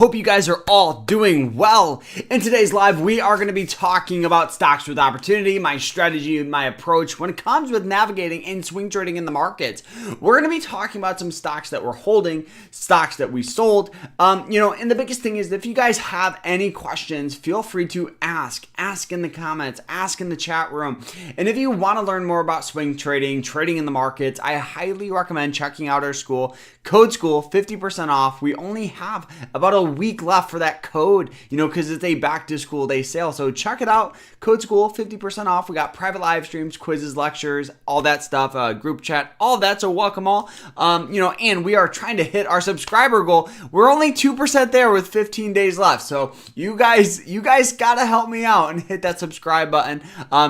Hope you guys are all doing well. In today's live, we are going to be talking about stocks with opportunity, my strategy, my approach when it comes with navigating and swing trading in the markets. We're going to be talking about some stocks that we're holding, stocks that we sold. And the biggest thing is if you guys have any questions, feel free to ask in the comments, ask in the chat room. And if you want to learn more about swing trading, trading in the markets, I highly recommend checking out our school, Code School, 50% off. We only have about a week left for that code, because it's a back to school day sale. So check it out. Code School, 50% off. We got private live streams, quizzes, lectures, all that stuff, group chat, all that. So welcome all. And we are trying to hit our subscriber goal. We're only 2% there with 15 days left. So you guys gotta help me out and hit that subscribe button,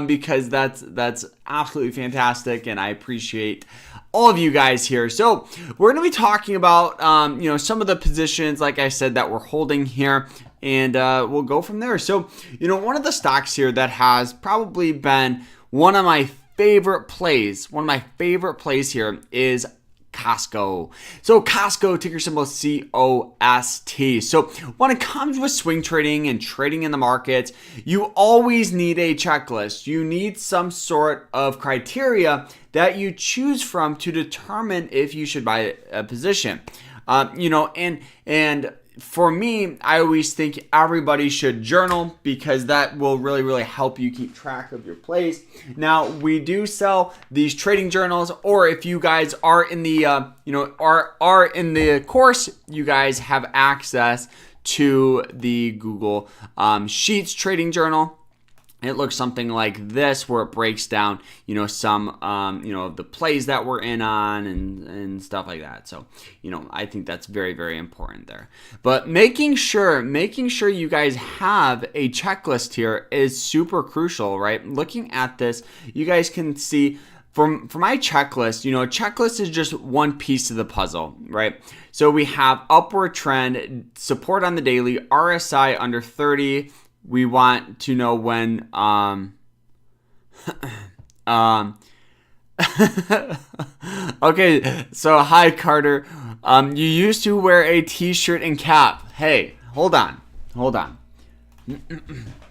because that's absolutely fantastic, and I appreciate all of you guys here. So we're going to be talking about, some of the positions, like I said, that we're holding here, and we'll go from there. So, one of the stocks here that has probably been one of my favorite plays here is Costco. So Costco, ticker symbol COST. So when it comes with swing trading and trading in the markets, you always need a checklist. You need some sort of criteria that you choose from to determine if you should buy a position. And for me, I always think everybody should journal, because that will really, really help you keep track of your plays. Now, we do sell these trading journals, or if you guys are in the, are in the course, you guys have access to the Google Sheets trading journal. It looks something like this, where it breaks down, some, of the plays that we're in on and stuff like that. So, I think that's very, very important there. But making sure you guys have a checklist here is super crucial, right? Looking at this, you guys can see for my checklist, a checklist is just one piece of the puzzle, right? So we have upward trend, support on the daily, RSI under 30. We want to know when okay, so hi Carter. You used to wear a t-shirt and cap. Hey, hold on.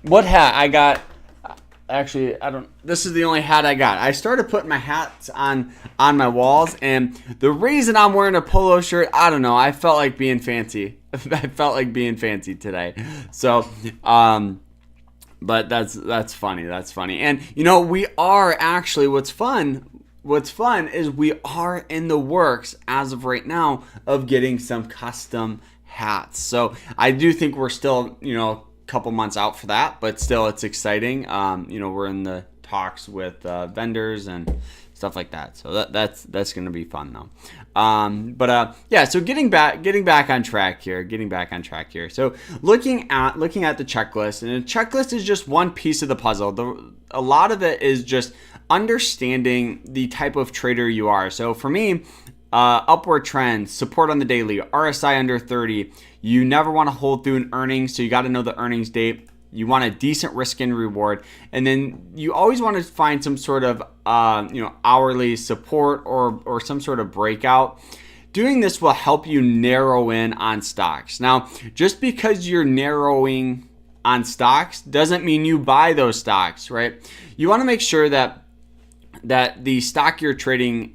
What hat I got? Actually, this is the only hat I got. I started putting my hats on my walls, and the reason I'm wearing a polo shirt, I don't know. I felt like being fancy. I felt like being fancy today. So, but that's funny. That's funny. And we are actually, what's fun is we are in the works as of right now of getting some custom hats. So I do think we're still, couple months out for that, but still it's exciting. We're in the talks with vendors and stuff like that, so that's going to be fun though. So getting back on track here. So looking at the checklist, and a checklist is just one piece of the puzzle. A lot of it is just understanding the type of trader you are. So for me, upward trend, support on the daily, RSI under 30. You never want to hold through an earnings, so you got to know the earnings date. You want a decent risk and reward, and then you always want to find some sort of hourly support or some sort of breakout. Doing this will help you narrow in on stocks. Now, just because you're narrowing on stocks doesn't mean you buy those stocks, right? You want to make sure that the stock you're trading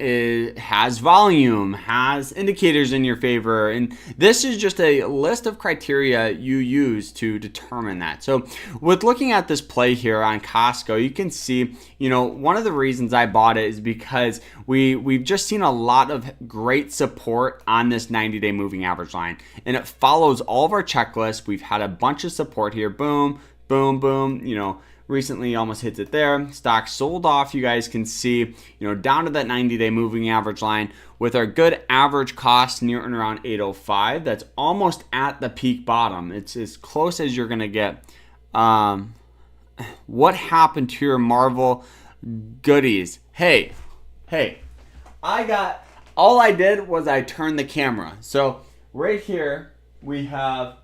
has volume, has indicators in your favor. And this is just a list of criteria you use to determine that. So with looking at this play here on Costco, you can see, one of the reasons I bought it is because we've just seen a lot of great support on this 90-day moving average line. And it follows all of our checklists. We've had a bunch of support here. Boom, boom, boom, recently almost hits it there. Stock sold off, you guys can see, down to that 90-day moving average line with our good average cost near and around 805. That's almost at the peak bottom. It's as close as you're going to get. What happened to your Marvel goodies? Hey, all I did was I turned the camera. So right here we have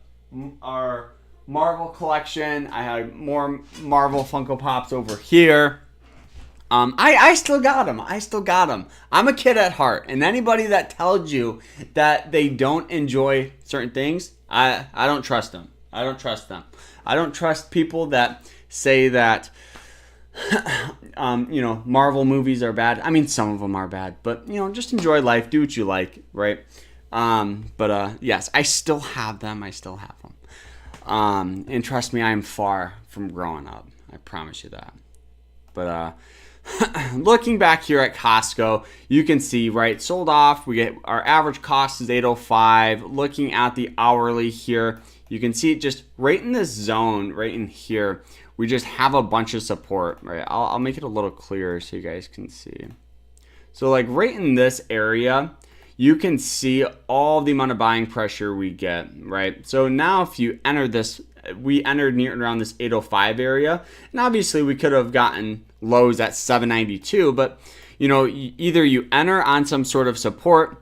our Marvel collection. I have more Marvel Funko Pops over here. I still got them. I still got them. I'm a kid at heart, and anybody that tells you that they don't enjoy certain things, I don't trust them. I don't trust them. I don't trust people that say that, Marvel movies are bad. I mean, some of them are bad, but just enjoy life. Do what you like, right? Yes, I still have them. I still have them. And trust me, I am far from growing up. I promise you that. But looking back here at Costco, you can see, right, sold off. We get our average cost is $8.05. Looking at the hourly here, you can see it just right in this zone, right in here. We just have a bunch of support, right? I'll make it a little clearer so you guys can see. So like right in this area, you can see all the amount of buying pressure we get, right? So now if you enter this, we entered near around this 805 area, and obviously we could have gotten lows at 792, but either you enter on some sort of support,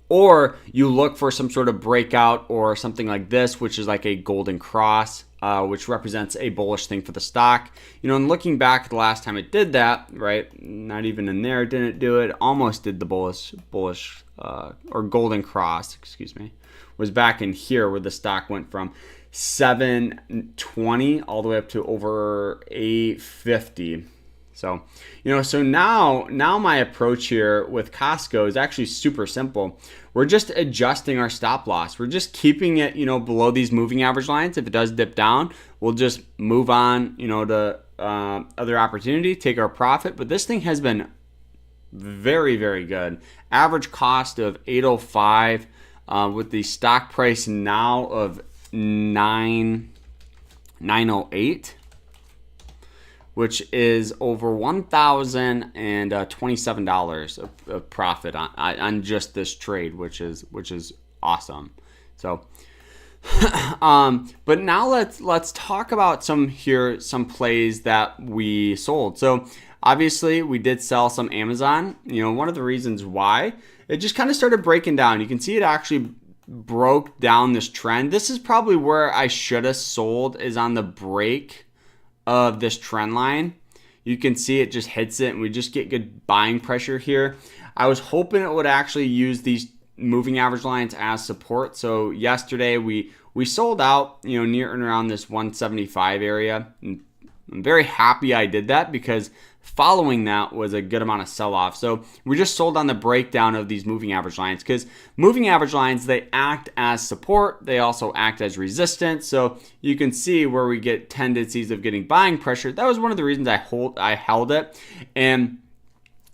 or you look for some sort of breakout or something like this, which is like a golden cross, which represents a bullish thing for the stock. And looking back the last time it did that, right, not even in there, didn't do it, almost did the bullish or golden cross, excuse me, was back in here where the stock went from 720 all the way up to over 850. So, so now my approach here with Costco is actually super simple. We're just adjusting our stop loss. We're just keeping it, below these moving average lines. If it does dip down, we'll just move on, to other opportunity, take our profit. But this thing has been very, very good. Average cost of 805 with the stock price now of 908. Which is over $1,027 of profit on just this trade, which is awesome. So, but now let's talk about some plays that we sold. So obviously we did sell some Amazon. One of the reasons why it just kind of started breaking down. You can see it actually broke down this trend. This is probably where I should have sold, is on the break of this trend line. You can see it just hits it, and we just get good buying pressure here. I was hoping it would actually use these moving average lines as support. So yesterday we sold out, near and around this 175 area. And I'm very happy I did that, because following that was a good amount of sell-off. So we just sold on the breakdown of these moving average lines, because moving average lines, they act as support. They also act as resistance. So you can see where we get tendencies of getting buying pressure. That was one of the reasons I held it. And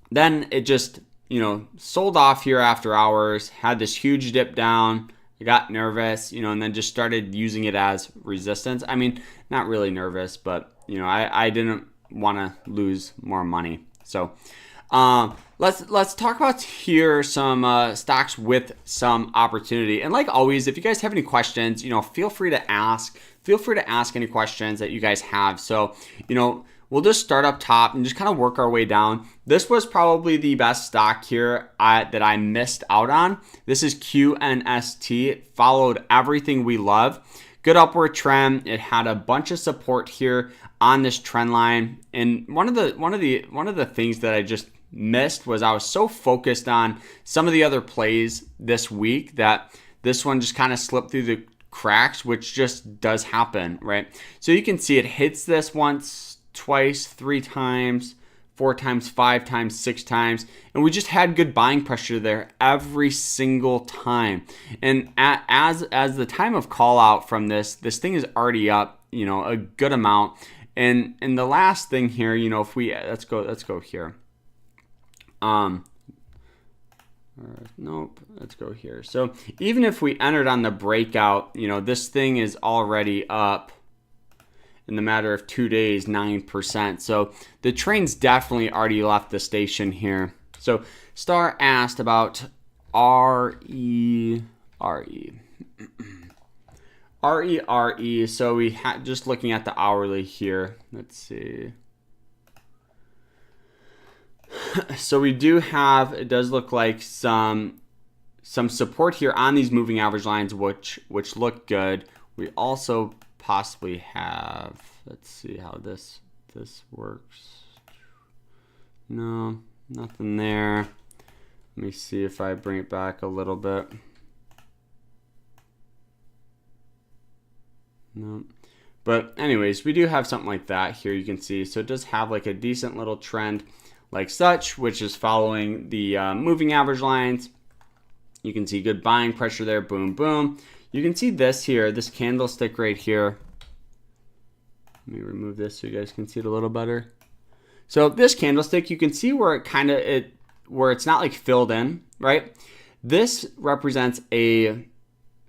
then it just, sold off here after hours, had this huge dip down. I got nervous, and then just started using it as resistance. I mean, not really nervous, but, I didn't want to lose more money. So let's talk about here some stocks with some opportunity. And like always, if you guys have any questions, feel free to ask. Feel free to ask any questions that you guys have. So, we'll just start up top and just kind of work our way down. This was probably the best stock here that I missed out on. This is QNST. It followed everything we love. Good upward trend. It had a bunch of support here on this trend line. And one of the things that I just missed was I was so focused on some of the other plays this week that this one just kind of slipped through the cracks, which just does happen, right? So you can see it hits this once, twice, 3 times, 4 times, 5 times, 6 times, and we just had good buying pressure there every single time. And as the time of call out from this thing is already up, a good amount. And the last thing here, if we let's go here. Nope, let's go here. So even if we entered on the breakout, this thing is already up in the matter of 2 days, 9%. So the train's definitely already left the station here. So Star asked about RERE. RERE. So we had just looking at the hourly here. Let's see. So we do have, it does look like some support here on these moving average lines, which look good. We also possibly have, let's see how this works. No, nothing there. Let me see if I bring it back a little bit. No. But anyways, we do have something like that here, you can see. So it does have like a decent little trend like such, which is following the moving average lines. You can see good buying pressure there, boom, boom. You can see this here, this candlestick right here. Let me remove this so you guys can see it a little better. So this candlestick, you can see where it kind of, where it's not like filled in, right? This represents in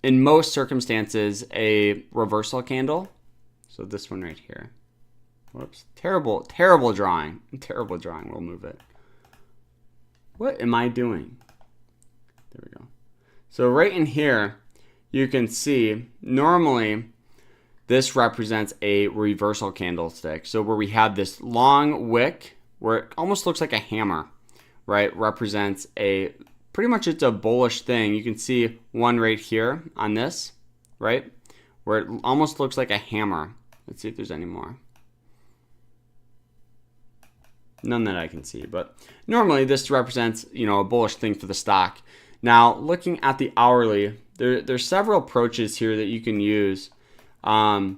most circumstances, a reversal candle. So this one right here. Whoops, terrible drawing. Terrible drawing, we'll move it. What am I doing? There we go. So right in here, you can see normally this represents a reversal candlestick. So where we have this long wick where it almost looks like a hammer, right? Represents pretty much it's a bullish thing. You can see one right here on this, right? Where it almost looks like a hammer. Let's see if there's any more. None that I can see, but normally this represents, a bullish thing for the stock. Now, looking at the hourly, there's several approaches here that you can use. The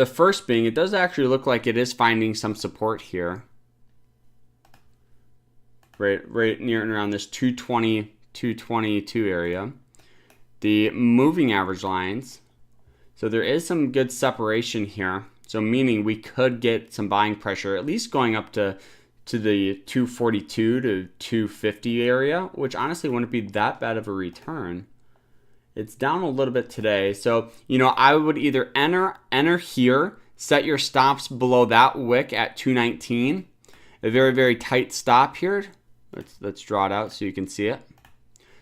first being, it does actually look like it is finding some support here. Right near and around this 220, 222 area. The moving average lines. So there is some good separation here. So meaning we could get some buying pressure, at least going up to the 242 to 250 area, which honestly wouldn't be that bad of a return. It's down a little bit today. So, I would either enter here, set your stops below that wick at 219. A very, very tight stop here. Let's draw it out so you can see it.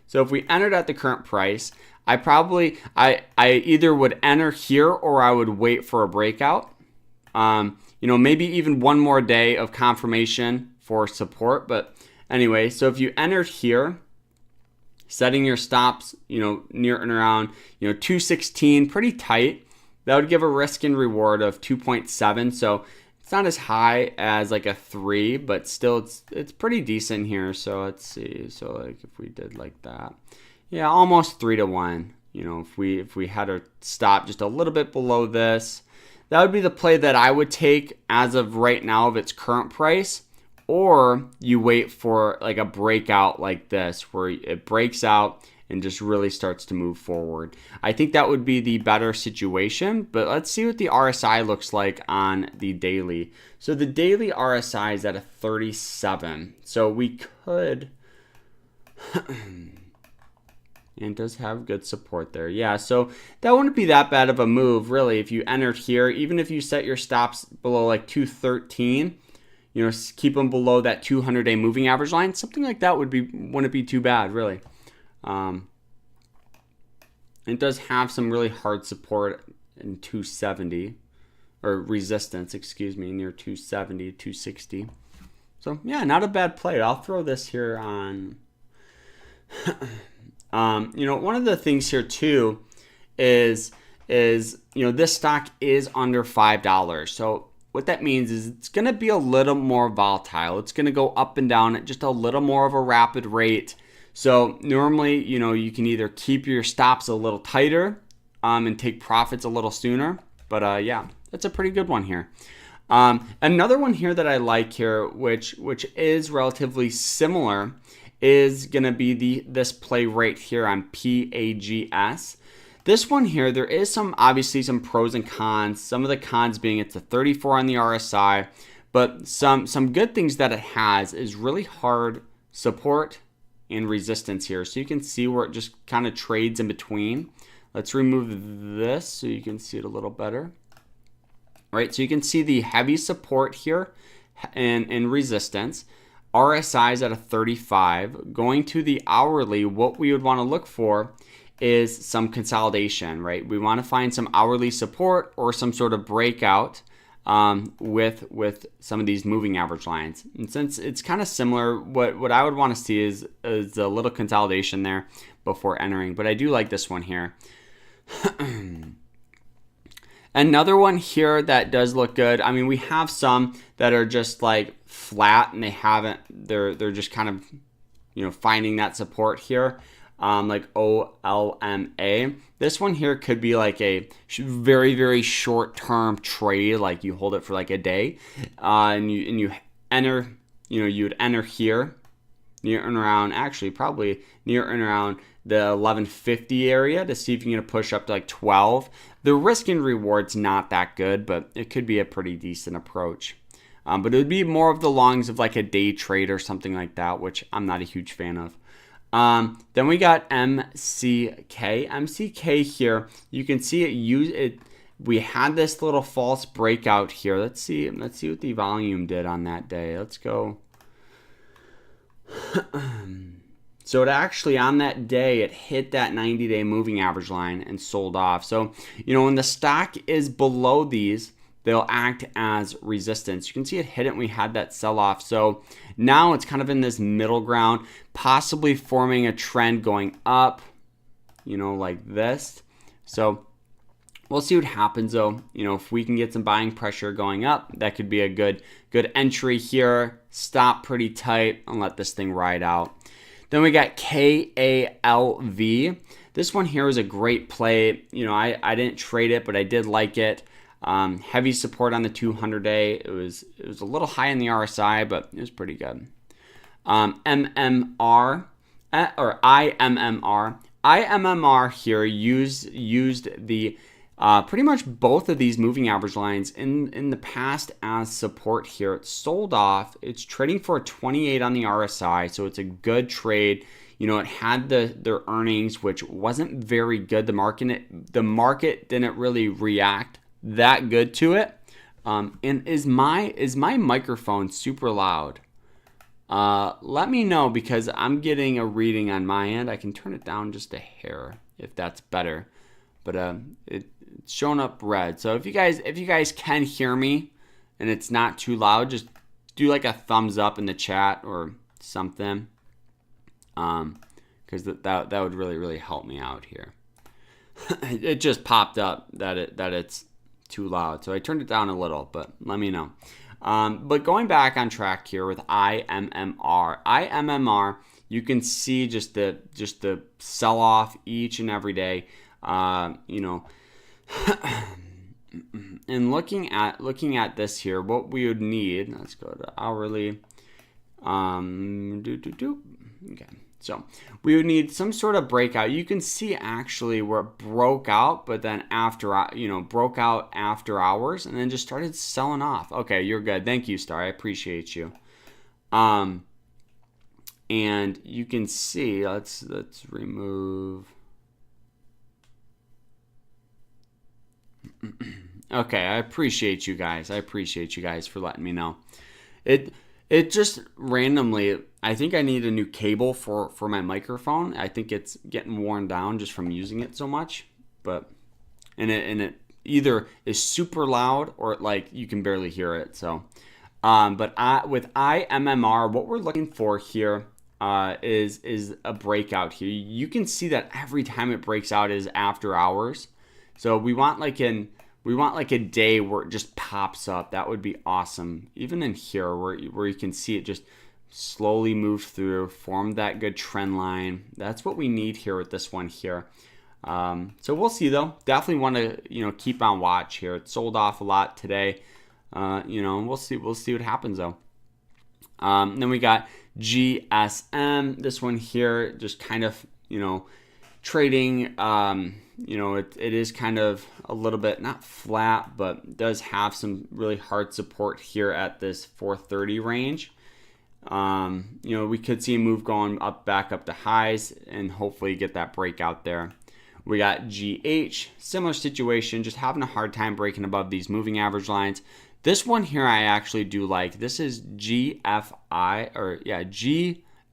So if we entered at the current price, I either would enter here or I would wait for a breakout. Maybe even one more day of confirmation for support. But anyway, so if you entered here, setting your stops, near and around, 216, pretty tight, that would give a risk and reward of 2.7. So it's not as high as like a 3, but still it's pretty decent here. So let's see. So like if we did like that, yeah, almost 3 to 1. If we had a stop just a little bit below this, that would be the play that I would take as of right now of its current price. Or you wait for like a breakout like this where it breaks out and just really starts to move forward. I think that would be the better situation, but let's see what the RSI looks like on the daily. So the daily RSI is at a 37. So we could, and it does have good support there. Yeah, so that wouldn't be that bad of a move really if you entered here, even if you set your stops below like 213. Keep them below that 200-day moving average line. Something like that wouldn't be too bad, really. It does have some really hard support in 270, or resistance, near 270, 260. So yeah, not a bad play. I'll throw this here on. One of the things here too is this stock is under $5. So what that means is it's going to be a little more volatile. It's going to go up and down at just a little more of a rapid rate. So normally, you can either keep your stops a little tighter and take profits a little sooner. But yeah, that's a pretty good one here. Another one here that I like here, which is relatively similar, is going to be this play right here on PAGS. This one here, there is obviously some pros and cons. Some of the cons being it's a 34 on the RSI, but some good things that it has is really hard support and resistance here. So you can see where it just kind of trades in between. Let's remove this so you can see it a little better. All right, so you can see the heavy support here and resistance. RSI is at a 35. Going to the hourly, what we would want to look for is some consolidation, right? We want to find some hourly support or some sort of breakout with some of these moving average lines. And since it's kind of similar, what I would want to see is a little consolidation there before entering. But I do like this one here. Another one here that does look good. I mean, we have some that are just like flat and they're just kind of, finding that support here. Like OLMA. This one here could be like a very, very short-term trade. Like you hold it for like a day, and you enter. You would enter here near and around. Actually, probably near and around the 1150 area to see if you're gonna push up to like 12. The risk and reward's not that good, but it could be a pretty decent approach. But it would be more of the longs of like a day trade or something like that, which I'm not a huge fan of. Then we got MCK. MCK here, you can see it. We had this little false breakout here. Let's see what the volume did on that day. Let's go. So it actually, on that day, it hit that 90-day moving average line and sold off. So, when the stock is below these, they'll act as resistance. You can see it hit it and we had that sell-off. So now it's kind of in this middle ground, possibly forming a trend going up, like this. So we'll see what happens though. If we can get some buying pressure going up, that could be a good entry here. Stop pretty tight and let this thing ride out. Then we got KALV. This one here is a great play. I didn't trade it, but I did like it. Heavy support on the 200-day. It was a little high in the RSI, but it was pretty good. MMR or IMMR. IMMR here used the pretty much both of these moving average lines in the past as support here. It sold off. It's trading for a 28 on the RSI, so it's a good trade. It had their earnings, which wasn't very good. The market didn't really react that good to it. And is my microphone super loud? Let me know, because I'm getting a reading on my end. I can turn it down just a hair if that's better, but it's showing up red. So if you guys can hear me and it's not too loud, just do like a thumbs up in the chat or something, because that would really, really help me out here. It just popped up that it's too loud, so I turned it down a little, but let me know. But going back on track here with IMMR, you can see just the sell off each and every day. And looking at this here, what we would need. Let's go to hourly. Okay. So we would need some sort of breakout. You can see actually where it broke out, but then broke out after hours and then just started selling off. Okay, you're good. Thank you, Star. I appreciate you. And you can see, let's remove. Okay, I appreciate you guys. For letting me know. It just randomly, I think I need a new cable for my microphone. I think it's getting worn down just from using it so much. And it either is super loud or like you can barely hear it. So, with IMMR, what we're looking for here is a breakout here. You can see that every time it breaks out is after hours. So we want like a day where it just pops up. That would be awesome. Even in here where you can see it just slowly move through, form that good trend line. That's what we need here with this one here. So we'll see though. Definitely want to keep on watch here. It sold off a lot today. We'll see what happens though. Then we got GSM. This one here just kind of trading. It is kind of a little bit not flat, but does have some really hard support here at this 430 range. We could see a move going back up to highs and hopefully get that breakout there. We got GH, similar situation, just having a hard time breaking above these moving average lines. This one here I actually do like. This is GFI.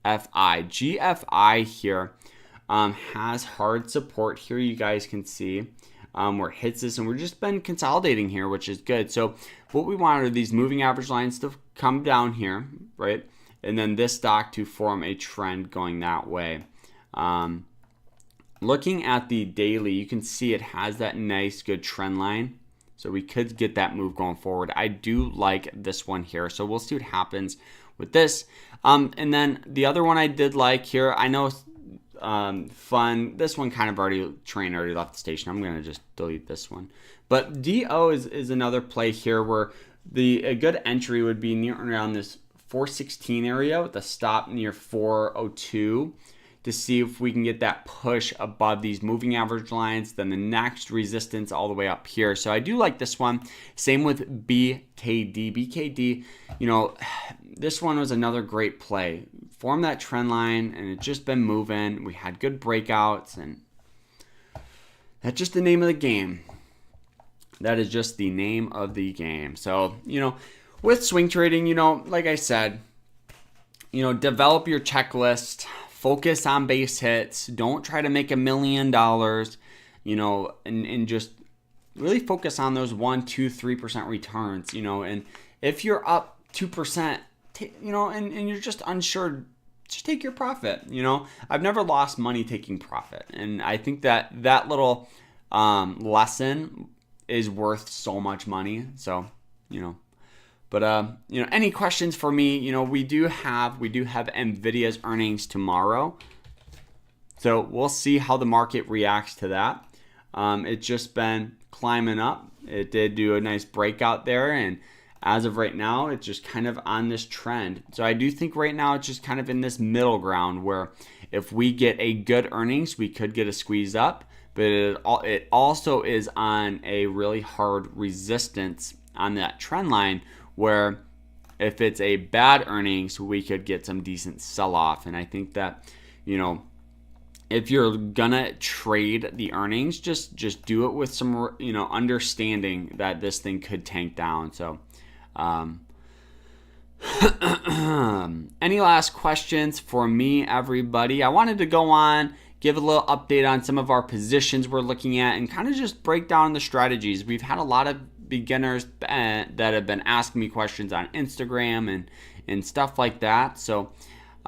GFI here has hard support here. You guys can see where it hits this, and we're just been consolidating here, which is good. So what we want are these moving average lines to come down here, right? And then this stock to form a trend going that way. Looking at the daily, you can see it has that nice good trend line So we could get that move going forward. I do like this one here. So we'll see what happens with this. And then the other one I did like here, I know fun. This one kind of train already left the station. I'm going to just delete this one. But DO is another play here where a good entry would be near around this 416 area with a stop near 402 to see if we can get that push above these moving average lines, then the next resistance all the way up here. So I do like this one. Same with BKD. BKD, this one was another great play. Formed that trend line and it's just been moving. We had good breakouts, and that's just the name of the game. That is just the name of the game. So, with swing trading, like I said, develop your checklist. Focus on base hits. Don't try to make $1 million, and just really focus on those 1%, 2%, 3% returns, and if you're up 2%, and you're just unsure, just take your profit. I've never lost money taking profit. And I think that little lesson is worth so much money. So, but any questions for me? We do have Nvidia's earnings tomorrow, so we'll see how the market reacts to that. It's just been climbing up. It did do a nice breakout there, and as of right now, it's just kind of on this trend. So I do think right now it's just kind of in this middle ground where if we get a good earnings, we could get a squeeze up, but it also is on a really hard resistance on that trend line, where if it's a bad earnings, we could get some decent sell-off. And I think that, if you're gonna trade the earnings, just do it with some, understanding that this thing could tank down. So, any last questions for me, everybody? I wanted to go on, give a little update on some of our positions we're looking at, and kind of just break down the strategies. We've had a lot of beginners that have been asking me questions on Instagram and stuff like that. So,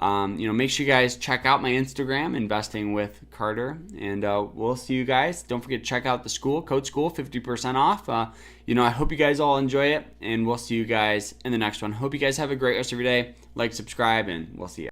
make sure you guys check out my Instagram, Investing with Carter, and we'll see you guys. Don't forget to check out the school, Code School, 50% off. I hope you guys all enjoy it, and we'll see you guys in the next one. Hope you guys have a great rest of your day. Like, subscribe, and we'll see you.